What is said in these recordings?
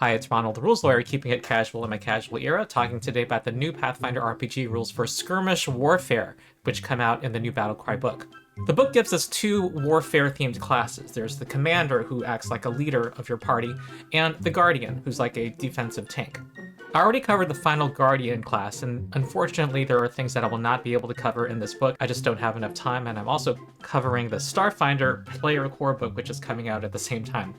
Hi, it's Ronald, the rules lawyer, keeping it casual in my casual era, talking today about the new Pathfinder RPG rules for Skirmish Warfare, which come out in the new Battlecry book. The book gives us two warfare-themed classes. There's the Commander, who acts like a leader of your party, and the Guardian, who's like a defensive tank. I already covered the final Guardian class, and unfortunately there are things that I will not be able to cover in this book. I just don't have enough time, and I'm also covering the Starfinder Player Core book, which is coming out at the same time.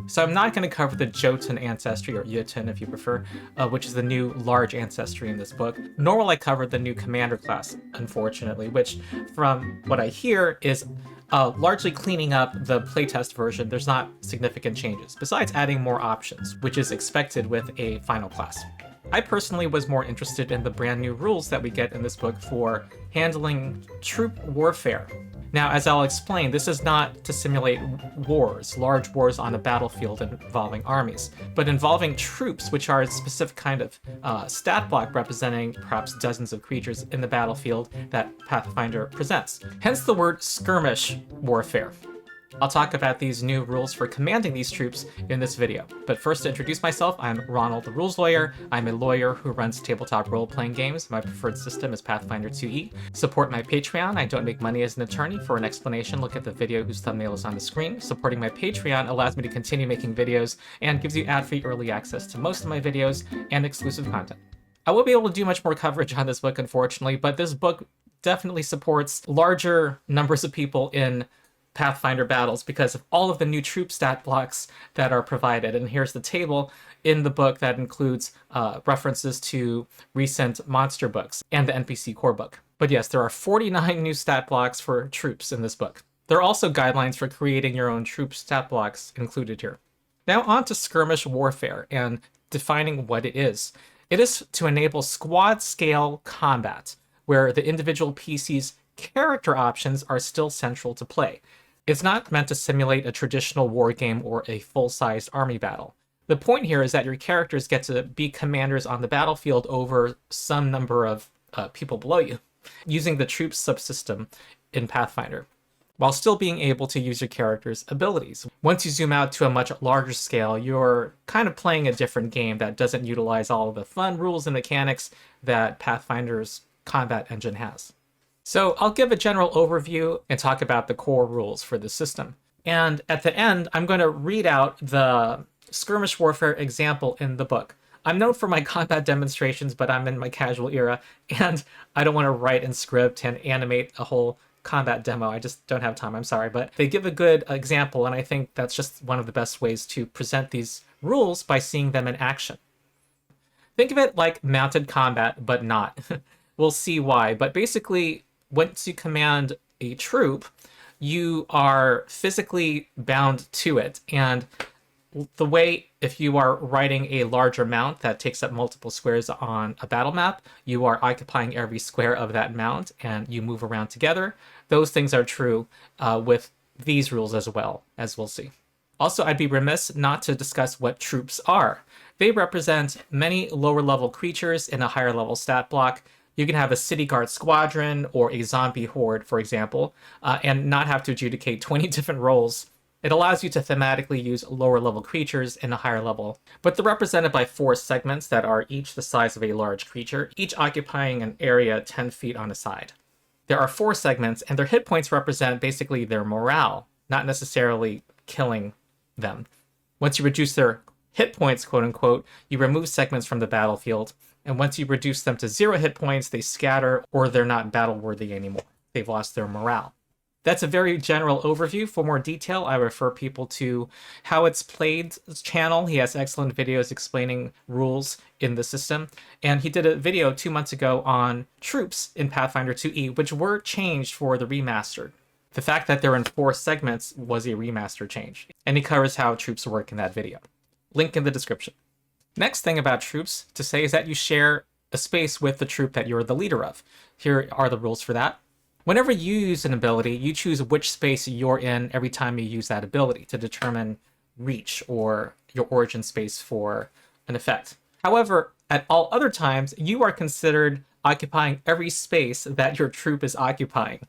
So I'm not going to cover the Jotun ancestry, or Jotun if you prefer, which is the new large ancestry in this book, nor will I cover the new Commander class, unfortunately, which, from what I hear, is largely cleaning up the playtest version. There's not significant changes, besides adding more options, which is expected with a final class. I personally was more interested in the brand new rules that we get in this book for handling troop warfare. Now, as I'll explain, this is not to simulate wars, large wars on a battlefield involving armies, but involving troops, which are a specific kind of stat block representing perhaps dozens of creatures in the battlefield that Pathfinder presents. Hence the word skirmish warfare. I'll talk about these new rules for commanding these troops in this video. But first, to introduce myself, I'm Ronald, the rules lawyer. I'm a lawyer who runs tabletop role-playing games. My preferred system is Pathfinder 2e. Support my Patreon. I don't make money as an attorney. For an explanation, look at the video whose thumbnail is on the screen. Supporting my Patreon allows me to continue making videos and gives you ad-free early access to most of my videos and exclusive content. I won't be able to do much more coverage on this book, unfortunately, but this book definitely supports larger numbers of people in Pathfinder battles because of all of the new troop stat blocks that are provided. And here's the table in the book that includes references to recent monster books and the NPC core book. But yes, there are 49 new stat blocks for troops in this book. There are also guidelines for creating your own troop stat blocks included here. Now on to skirmish warfare and defining what it is. It is to enable squad scale combat, where the individual PC's character options are still central to play. It's not meant to simulate a traditional war game or a full-sized army battle. The point here is that your characters get to be commanders on the battlefield over some number of people below you, using the troops subsystem in Pathfinder, while still being able to use your character's abilities. Once you zoom out to a much larger scale, you're kind of playing a different game that doesn't utilize all of the fun rules and mechanics that Pathfinder's combat engine has. So I'll give a general overview and talk about the core rules for the system. And at the end, I'm going to read out the skirmish warfare example in the book. I'm known for my combat demonstrations, but I'm in my casual era, and I don't want to write and script and animate a whole combat demo. I just don't have time, I'm sorry. But they give a good example, and I think that's just one of the best ways to present these rules by seeing them in action. Think of it like mounted combat, but not. We'll see why. But basically, once you command a troop, you are physically bound to it. And the way, if you are riding a larger mount that takes up multiple squares on a battle map, you are occupying every square of that mount and you move around together. Those things are true with these rules as well, as we'll see. Also, I'd be remiss not to discuss what troops are. They represent many lower level creatures in a higher level stat block. You can have a city guard squadron or a zombie horde, for example, and not have to adjudicate 20 different roles. It allows you to thematically use lower level creatures in a higher level, but they're represented by 4 segments that are each the size of a large creature, each occupying an area 10 feet on a side. There are 4 segments, and their hit points represent basically their morale, not necessarily killing them. Once you reduce their hit points, quote unquote, you remove segments from the battlefield. And once you reduce them to 0 hit points, they scatter or they're not battle worthy anymore. They've lost their morale. That's a very general overview. For more detail, I refer people to How It's Played's channel. He has excellent videos explaining rules in the system. And he did a video 2 months ago on troops in Pathfinder 2e, which were changed for the Remastered. The fact that they're in 4 segments was a remaster change. And he covers how troops work in that video. Link in the description. Next thing about troops to say is that you share a space with the troop that you're the leader of. Here are the rules for that. Whenever you use an ability, you choose which space you're in every time you use that ability to determine reach or your origin space for an effect. However, at all other times, you are considered occupying every space that your troop is occupying.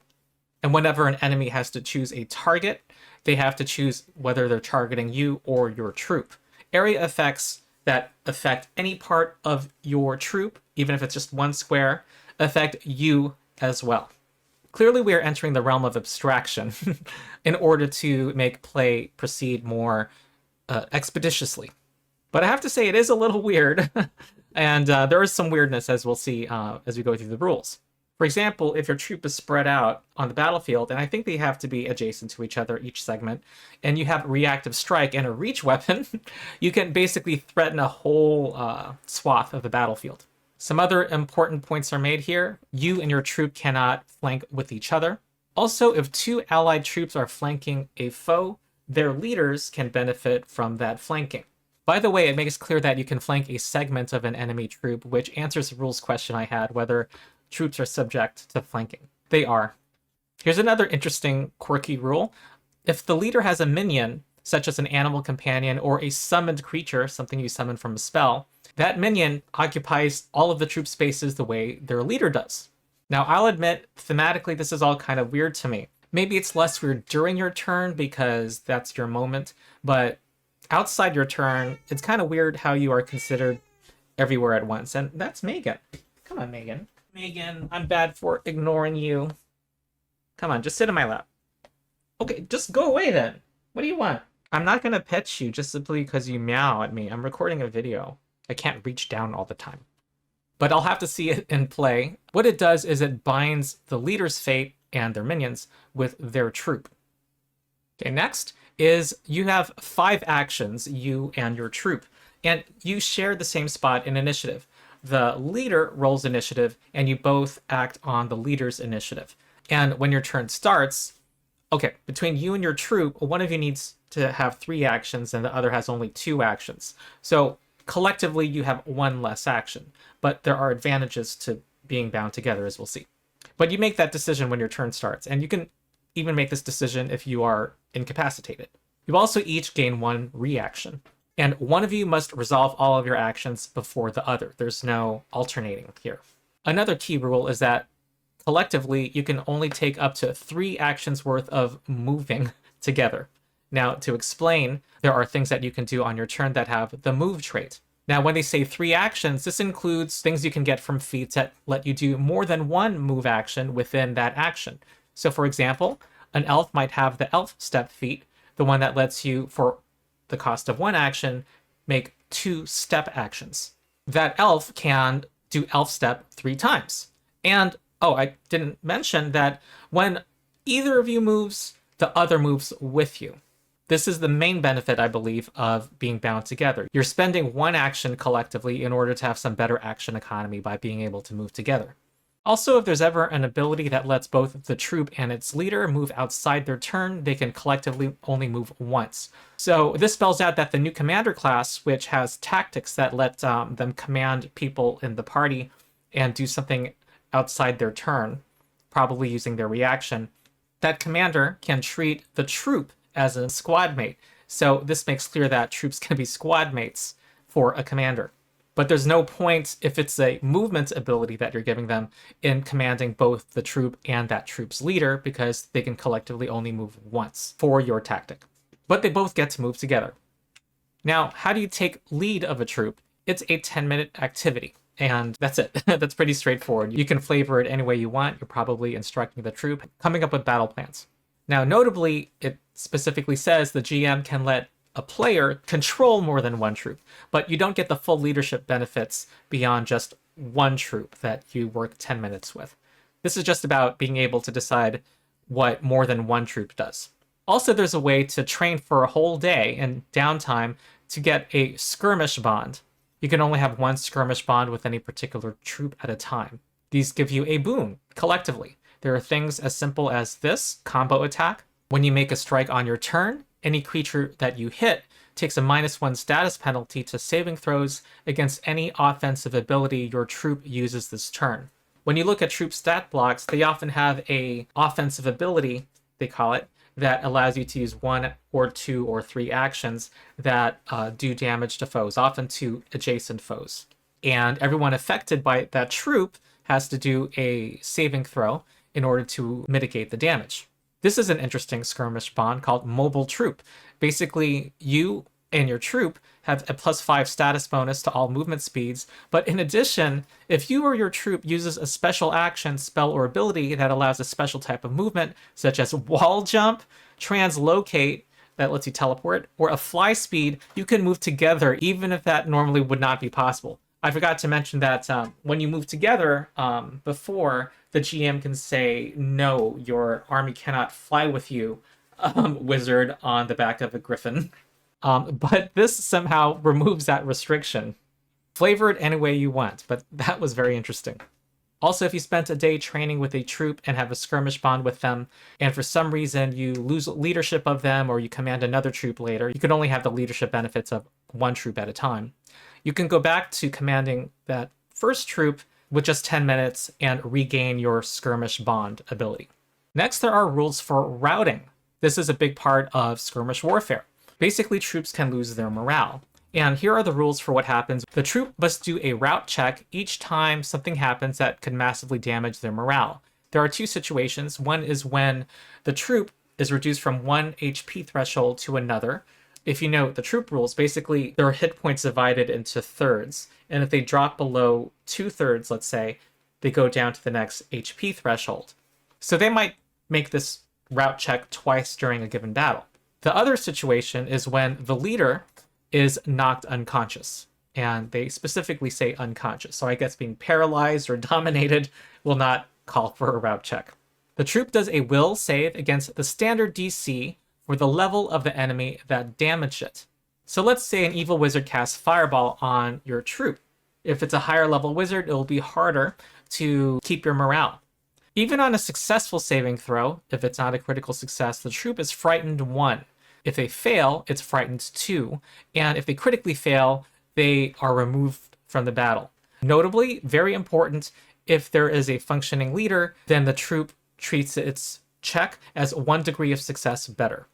And whenever an enemy has to choose a target, they have to choose whether they're targeting you or your troop. Area effects that affect any part of your troop, even if it's just one square, affect you as well. Clearly, we are entering the realm of abstraction in order to make play proceed more expeditiously. But I have to say, it is a little weird, and there is some weirdness, as we'll see as we go through the rules. For example, if your troop is spread out on the battlefield, and I think they have to be adjacent to each other, each segment, and you have reactive strike and a reach weapon, you can basically threaten a whole swath of the battlefield. Some other important points are made here. You and your troop cannot flank with each other. Also, if two allied troops are flanking a foe, their leaders can benefit from that flanking. By the way, it makes clear that you can flank a segment of an enemy troop, which answers the rules question I had, whether troops are subject to flanking. They are. Here's another interesting, quirky rule. If the leader has a minion, such as an animal companion or a summoned creature, something you summon from a spell, that minion occupies all of the troop spaces the way their leader does. Now, I'll admit, thematically, this is all kind of weird to me. Maybe it's less weird during your turn because that's your moment, but outside your turn, it's kind of weird how you are considered everywhere at once. And that's Megan. Come on, Megan. Megan, I'm bad for ignoring you. Come on, just sit in my lap. Okay, just go away then. What do you want? I'm not going to pet you just simply because you meow at me. I'm recording a video. I can't reach down all the time. But I'll have to see it in play. What it does is it binds the leader's fate and their minions with their troop. Okay, next is you have 5 actions, you and your troop, and you share the same spot in initiative. The leader rolls initiative, and you both act on the leader's initiative. And when your turn starts, okay, between you and your troop, one of you needs to have 3 actions, and the other has only 2 actions. So collectively, you have 1 less action, but there are advantages to being bound together, as we'll see. But you make that decision when your turn starts, and you can even make this decision if you are incapacitated. You also each gain 1 reaction, and one of you must resolve all of your actions before the other. There's no alternating here. Another key rule is that collectively, you can only take up to 3 actions worth of moving together. Now, to explain, there are things that you can do on your turn that have the move trait. Now, when they say 3 actions, this includes things you can get from feats that let you do more than 1 move action within that action. So, for example, an elf might have the elf step feat, the one that lets you, for the cost of 1 action, make 2 step actions. That elf can do elf step 3 times. And, oh, I didn't mention that when either of you moves, the other moves with you. This is the main benefit, I believe, of being bound together. You're spending 1 action collectively in order to have some better action economy by being able to move together. Also, if there's ever an ability that lets both the troop and its leader move outside their turn, they can collectively only move once. So this spells out that the new commander class, which has tactics that let them command people in the party and do something outside their turn, probably using their reaction, that commander can treat the troop as a squad mate. So this makes clear that troops can be squad mates for a commander. But there's no point, if it's a movement ability that you're giving them, in commanding both the troop and that troop's leader, because they can collectively only move once for your tactic. But they both get to move together. Now, how do you take lead of a troop? It's a 10-minute activity, and that's it. That's pretty straightforward. You can flavor it any way you want. You're probably instructing the troop, coming up with battle plans. Now, notably, it specifically says the GM can let a player control more than 1 troop, but you don't get the full leadership benefits beyond just 1 troop that you work 10 minutes with. This is just about being able to decide what more than 1 troop does. Also, there's a way to train for a whole day and downtime to get a skirmish bond. You can only have 1 skirmish bond with any particular troop at a time. These give you a boon collectively. There are things as simple as this combo attack. When you make a strike on your turn, any creature that you hit takes a -1 status penalty to saving throws against any offensive ability your troop uses this turn. When you look at troop stat blocks, they often have a offensive ability, they call it, that allows you to use 1 or 2 or 3 actions that do damage to foes, often to adjacent foes. And everyone affected by that troop has to do a saving throw in order to mitigate the damage. This is an interesting skirmish bond called Mobile Troop. Basically, you and your troop have a +5 status bonus to all movement speeds. But in addition, if you or your troop uses a special action, spell, or ability that allows a special type of movement, such as wall jump, translocate, that lets you teleport, or a fly speed, you can move together even if that normally would not be possible. I forgot to mention that when you move together before, the GM can say, no, your army cannot fly with you, wizard on the back of a griffin. But this somehow removes that restriction. Flavor it any way you want, but that was very interesting. Also, if you spent a day training with a troop and have a skirmish bond with them, and for some reason you lose leadership of them or you command another troop later, you can only have the leadership benefits of one troop at a time. You can go back to commanding that first troop with just 10 minutes and regain your skirmish bond ability. Next, there are rules for routing. This is a big part of skirmish warfare. Basically, troops can lose their morale. And here are the rules for what happens. The troop must do a route check each time something happens that could massively damage their morale. There are two situations. One is when the troop is reduced from 1 HP threshold to another. If you know the troop rules, basically there are hit points divided into thirds. And if they drop below 2/3, let's say, they go down to the next HP threshold. So they might make this route check twice during a given battle. The other situation is when the leader is knocked unconscious. And they specifically say unconscious. So I guess being paralyzed or dominated will not call for a route check. The troop does a will save against the standard DC for the level of the enemy that damaged it. So let's say an evil wizard casts Fireball on your troop. If it's a higher level wizard, it will be harder to keep your morale. Even on a successful saving throw, if it's not a critical success, the troop is frightened 1. If they fail, it's frightened 2, and if they critically fail, they are removed from the battle. Notably, very important, if there is a functioning leader, then the troop treats its check as 1 degree of success better.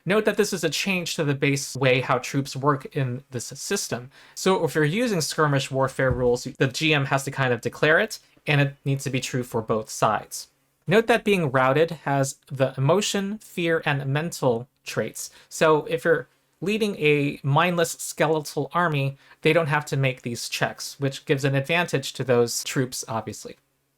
Note that this is a change to the base way how troops work in this system. So if you're using skirmish warfare rules, the GM has to kind of declare it, and it needs to be true for both sides. Note that being routed has the emotion, fear, and mental traits. So if you're leading a mindless skeletal army, they don't have to make these checks, which gives an advantage to those troops, obviously.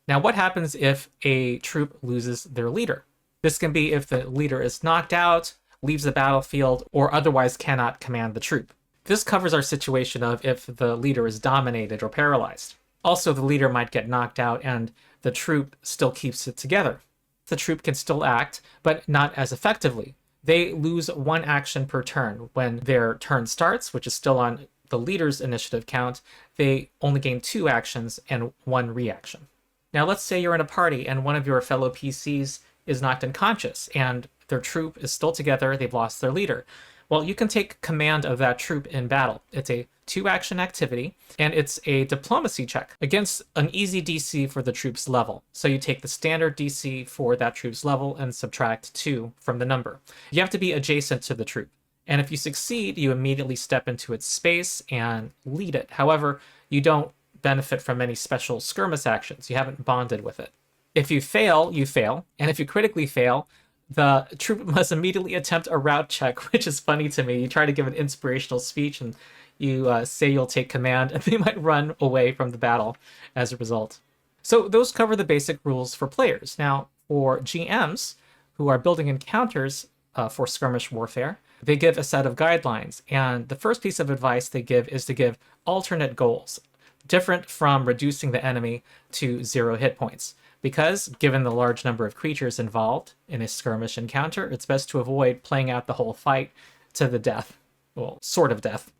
Now, what happens if a troop loses their leader? This can be if the leader is knocked out, leaves the battlefield, or otherwise cannot command the troop. This covers our situation of if the leader is dominated or paralyzed. Also, the leader might get knocked out and the troop still keeps it together. The troop can still act, but not as effectively. They lose 1 action per turn. When their turn starts, which is still on the leader's initiative count, they only gain 2 actions and 1 reaction. Now let's say you're in a party and one of your fellow PCs is knocked unconscious and their troop is still together, they've lost their leader. Well, you can take command of that troop in battle. It's a 2-action activity, and it's a diplomacy check against an easy DC for the troop's level. So you take the standard DC for that troop's level and subtract 2 from the number. You have to be adjacent to the troop. And if you succeed, you immediately step into its space and lead it. However, you don't benefit from any special skirmish actions. You haven't bonded with it. If you fail, you fail. And if you critically fail, the troop must immediately attempt a route check, which is funny to me. You try to give an inspirational speech and you say you'll take command, and they might run away from the battle as a result. So those cover the basic rules for players. Now, for GMs who are building encounters for skirmish warfare, they give a set of guidelines. And the first piece of advice they give is to give alternate goals, different from reducing the enemy to 0 hit points. Because, given the large number of creatures involved in a skirmish encounter, it's best to avoid playing out the whole fight to the death. Well, sort of death.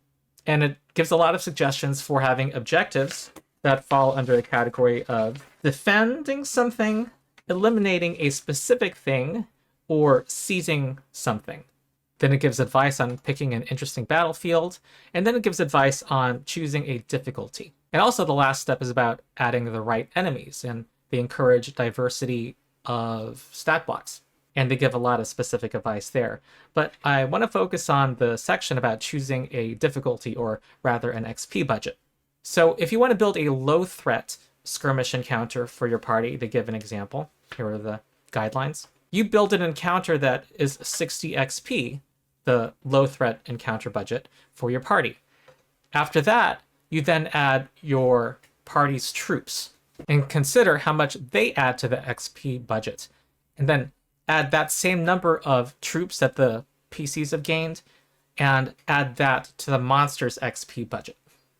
And it gives a lot of suggestions for having objectives that fall under the category of defending something, eliminating a specific thing, or seizing something. Then it gives advice on picking an interesting battlefield, and then it gives advice on choosing a difficulty. And also the last step is about adding the right enemies, and they encourage diversity of stat blocks. And they give a lot of specific advice there. But I want to focus on the section about choosing a difficulty, or rather an XP budget. So if you want to build a low threat skirmish encounter for your party, they give an example. Here are the guidelines. You build an encounter that is 60 XP, the low threat encounter budget for your party. After that, you then add your party's troops and consider how much they add to the XP budget. And then add that same number of troops that the PCs have gained and add that to the monster's XP budget.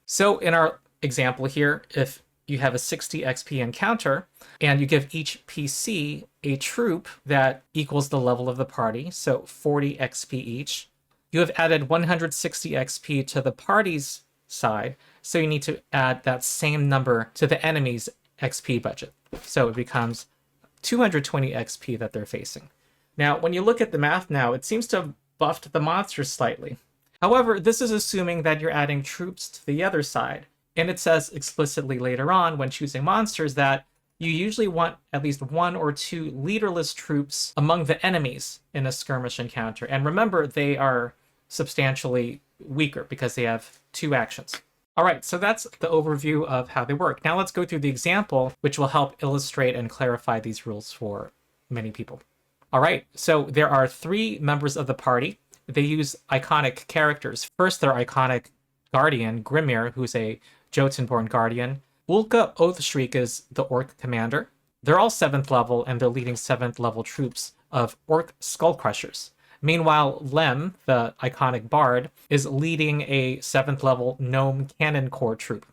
So in our example here, if you have a 60 XP encounter and you give each PC a troop that equals the level of the party, so 40 XP each, you have added 160 XP to the party's side, so you need to add that same number to the enemy's XP budget. So it becomes 220 XP that they're facing. Now, when you look at the math now, it seems to have buffed the monsters slightly. However, this is assuming that you're adding troops to the other side. And it says explicitly later on when choosing monsters that you usually want at least 1 or 2 leaderless troops among the enemies in a skirmish encounter. And remember, they are substantially weaker because they have 2 actions. All right, so that's the overview of how they work. Now let's go through the example, which will help illustrate and clarify these rules for many people. All right, so there are 3 members of the party. They use iconic characters. First, their iconic guardian, Grimir, who's a Jotunborn guardian. Ulka Oathshriek is the orc commander. They're all 7th level, and they're leading 7th level troops of orc skullcrushers. Meanwhile, Lem, the iconic bard, is leading a 7th level gnome cannon corps troop.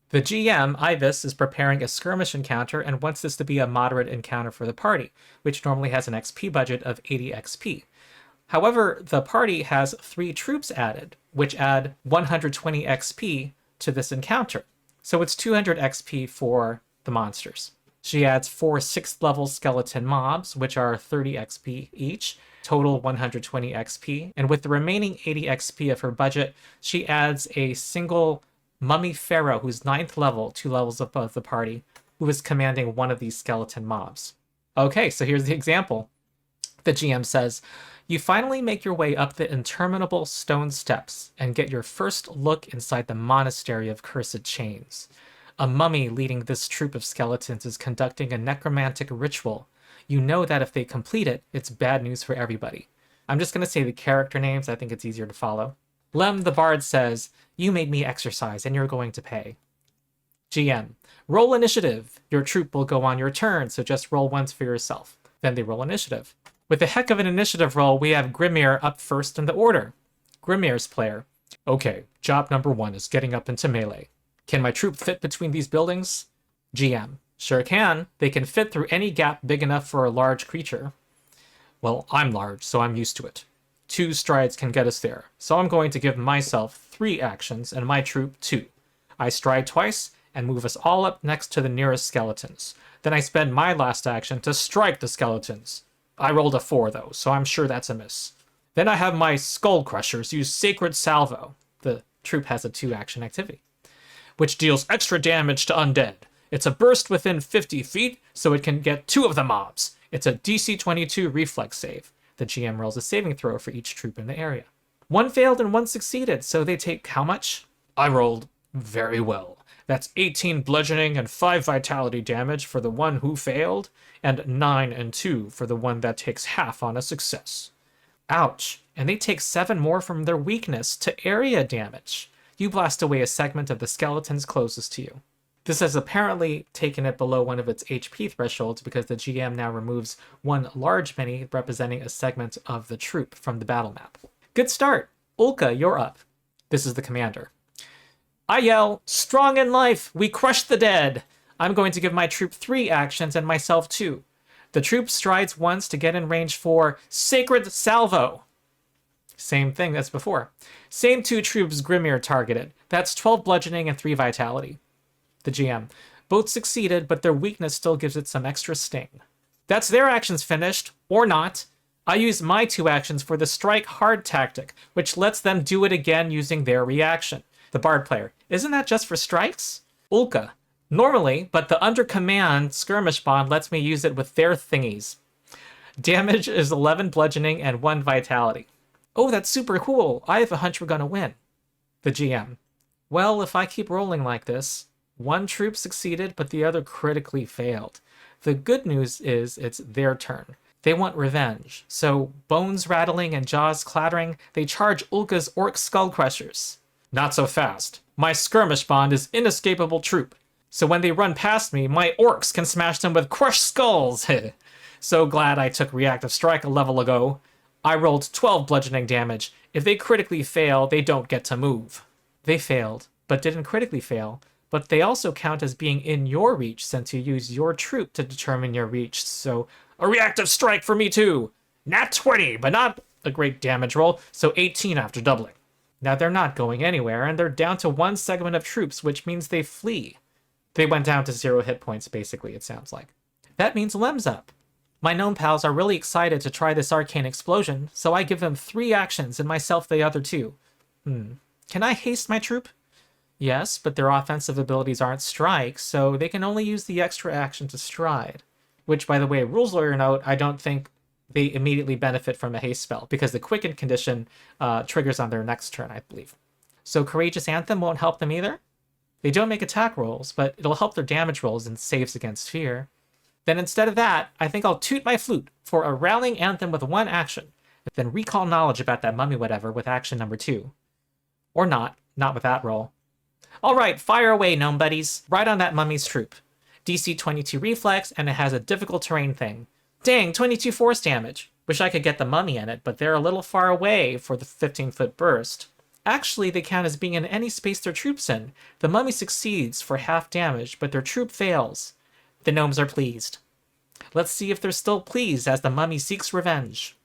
The GM, Ivis, is preparing a skirmish encounter and wants this to be a moderate encounter for the party, which normally has an XP budget of 80 XP. However, the party has 3 troops added, which add 120 XP to this encounter. So it's 200 XP for the monsters. She adds 4 6th level skeleton mobs, which are 30 XP each, total 120 XP. And with the remaining 80 XP of her budget, she adds a single mummy pharaoh who's 9th level, 2 levels above the party, who is commanding one of these skeleton mobs. Okay, so here's the example. The GM says, you finally make your way up the interminable stone steps and get your first look inside the monastery of cursed chains. A mummy leading this troop of skeletons is conducting a necromantic ritual. You know that if they complete it, it's bad news for everybody. I'm just going to say the character names. I think it's easier to follow. Lem the Bard says, you made me exercise and you're going to pay. GM, roll initiative. Your troop will go on your turn, so just roll once for yourself. Then they roll initiative. With a heck of an initiative roll, we have Grimir up first in the order. Grimir's player. Okay, job number 1 is getting up into melee. Can my troop fit between these buildings? GM. Sure can. They can fit through any gap big enough for a large creature. Well, I'm large, so I'm used to it. 2 strides can get us there, so I'm going to give myself 3 actions and my troop 2. I stride twice and move us all up next to the nearest skeletons. Then I spend my last action to strike the skeletons. I rolled a 4 though, so I'm sure that's a miss. Then I have my skull crushers use Sacred Salvo. The troop has a 2 action activity, which deals extra damage to undead. It's a burst within 50 feet, so it can get 2 of the mobs. It's a DC 22 reflex save. The GM rolls a saving throw for each troop in the area. 1 failed and 1 succeeded, so they take how much? I rolled very well. That's 18 bludgeoning and 5 vitality damage for the one who failed, and 9 and 2 for the one that takes half on a success. Ouch, and they take 7 more from their weakness to area damage. You blast away a segment of the skeletons closest to you. This has apparently taken it below one of its HP thresholds because the GM now removes 1 large mini representing a segment of the troop from the battle map. Good start! Ulka, you're up. This is the commander. I yell, strong in life, we crush the dead! I'm going to give my troop 3 actions and myself 2. The troop strides once to get in range for Sacred Salvo. Same thing as before. Same 2 troops Grimir targeted. That's 12 bludgeoning and 3 vitality. The GM. Both succeeded, but their weakness still gives it some extra sting. That's their actions finished, or not. I use my 2 actions for the strike hard tactic, which lets them do it again using their reaction. The bard player. Isn't that just for strikes? Ulka. Normally, but the under command skirmish bond lets me use it with their thingies. Damage is 11 bludgeoning and 1 vitality. Oh, that's super cool. I have a hunch we're gonna win. The GM. Well, if I keep rolling like this, 1 troop succeeded, but the other critically failed. The good news is it's their turn. They want revenge. So, bones rattling and jaws clattering, they charge Ulka's orc skull crushers. Not so fast. My skirmish bond is inescapable troop. So when they run past me, my orcs can smash them with crushed skulls. So glad I took reactive strike a level ago. I rolled 12 bludgeoning damage. If they critically fail, they don't get to move. They failed, but didn't critically fail. But they also count as being in your reach since you use your troop to determine your reach. So a reactive strike for me too. Nat 20, but not a great damage roll, so 18 after doubling. Now they're not going anywhere, and they're down to one segment of troops, which means they flee. They went down to 0 hit points, basically, it sounds like. That means Lem's up. My gnome pals are really excited to try this arcane explosion, so I give them 3 actions and myself the other 2. Can I haste my troop? Yes, but their offensive abilities aren't strike, so they can only use the extra action to stride. Which, by the way, rules lawyer note, I don't think they immediately benefit from a haste spell, because the quicken condition triggers on their next turn, I believe. So Courageous Anthem won't help them either? They don't make attack rolls, but it'll help their damage rolls and saves against fear. Then instead of that, I think I'll toot my flute for a rallying anthem with 1 action, then recall knowledge about that mummy whatever with action number 2. Or not with that roll. Alright, fire away, gnome buddies. Right on that mummy's troop. DC 22 reflex, and it has a difficult terrain thing. Dang, 22 force damage. Wish I could get the mummy in it, but they're a little far away for the 15-foot burst. Actually, they count as being in any space their troop's in. The mummy succeeds for half damage, but their troop fails. The gnomes are pleased. Let's see if they're still pleased as the mummy seeks revenge.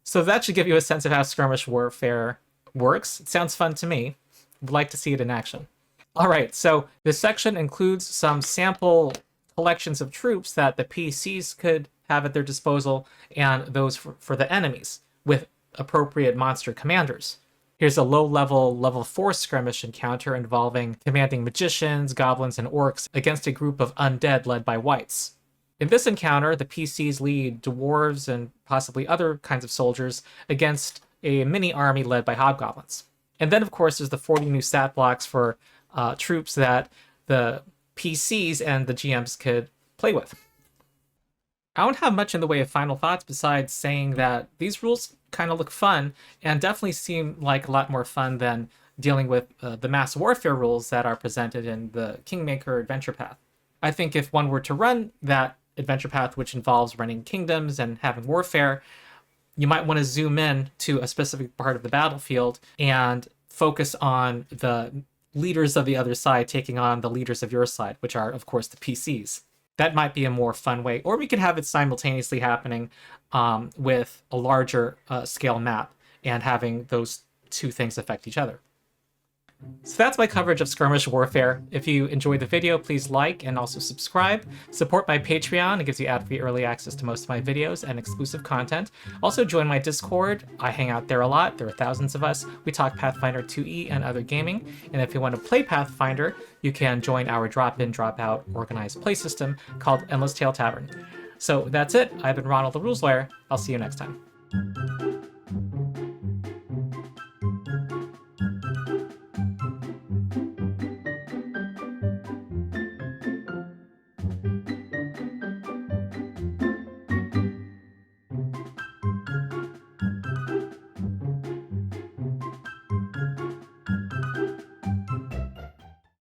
So that should give you a sense of how skirmish warfare works. It sounds fun to me. Would like to see it in action. Alright, so this section includes some sample collections of troops that the PCs could have at their disposal, and those for the enemies, with appropriate monster commanders. Here's a low-level, level 4 skirmish encounter involving commanding magicians, goblins, and orcs against a group of undead led by wights. In this encounter, the PCs lead dwarves and possibly other kinds of soldiers against a mini-army led by hobgoblins. And then, of course, there's the 40 new stat blocks for troops that the PCs and the GMs could play with. I don't have much in the way of final thoughts besides saying that these rules kind of look fun and definitely seem like a lot more fun than dealing with the mass warfare rules that are presented in the Kingmaker adventure path. I think if one were to run that adventure path, which involves running kingdoms and having warfare, you might want to zoom in to a specific part of the battlefield and focus on the leaders of the other side taking on the leaders of your side, which are, of course, the PCs. That might be a more fun way. Or we could have it simultaneously happening with a larger scale map and having those 2 things affect each other. So that's my coverage of Skirmish Warfare. If you enjoyed the video, please like and also subscribe. Support my Patreon. It gives you ad-free early access to most of my videos and exclusive content. Also join my Discord. I hang out there a lot. There are thousands of us. We talk Pathfinder 2e and other gaming. And if you want to play Pathfinder, you can join our drop-in, drop-out organized play system called Endless Tale Tavern. So that's it. I've been Ronald the Rules Lawyer. I'll see you next time.